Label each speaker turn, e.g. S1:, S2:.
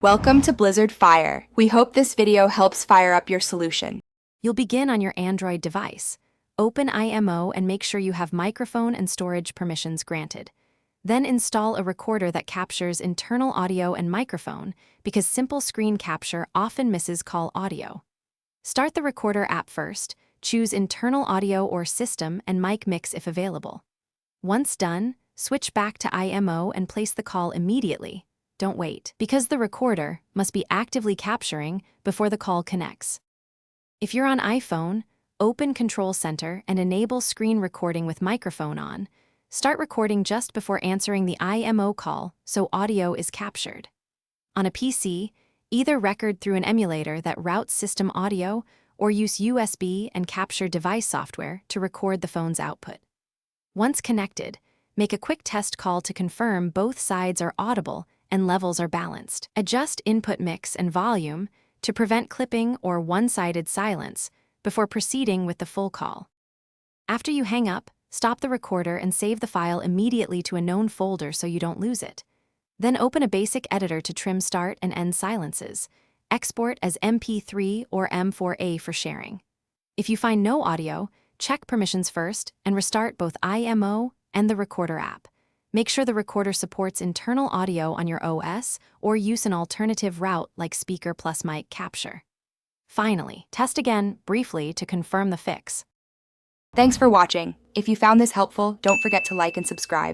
S1: Welcome to Blizzard Fire. We hope this video helps fire up your solution.
S2: You'll begin on your Android device. Open IMO and make sure you have microphone and storage permissions granted. Then install a recorder that captures internal audio and microphone because simple screen capture often misses call audio. Start the recorder app first, choose internal audio or system and mic mix if available. Once done, switch back to IMO and place the call immediately. Don't wait, because the recorder must be actively capturing before the call connects. If you're on iPhone, open Control Center and enable screen recording with microphone on. Start recording just before answering the IMO call so audio is captured. On a PC, either record through an emulator that routes system audio or use USB and capture device software to record the phone's output. Once connected, make a quick test call to confirm both sides are audible and levels are balanced. Adjust input mix and volume to prevent clipping or one-sided silence before proceeding with the full call. After you hang up, stop the recorder and save the file immediately to a known folder so you don't lose it. Then open a basic editor to trim start and end silences. Export as MP3 or M4A for sharing. If you find no audio, check permissions first and restart both IMO and the recorder app. Make sure the recorder supports internal audio on your OS or use an alternative route like speaker plus mic capture. Finally, test again briefly to confirm the fix.
S1: Thanks for watching. If you found this helpful, don't forget to like and subscribe.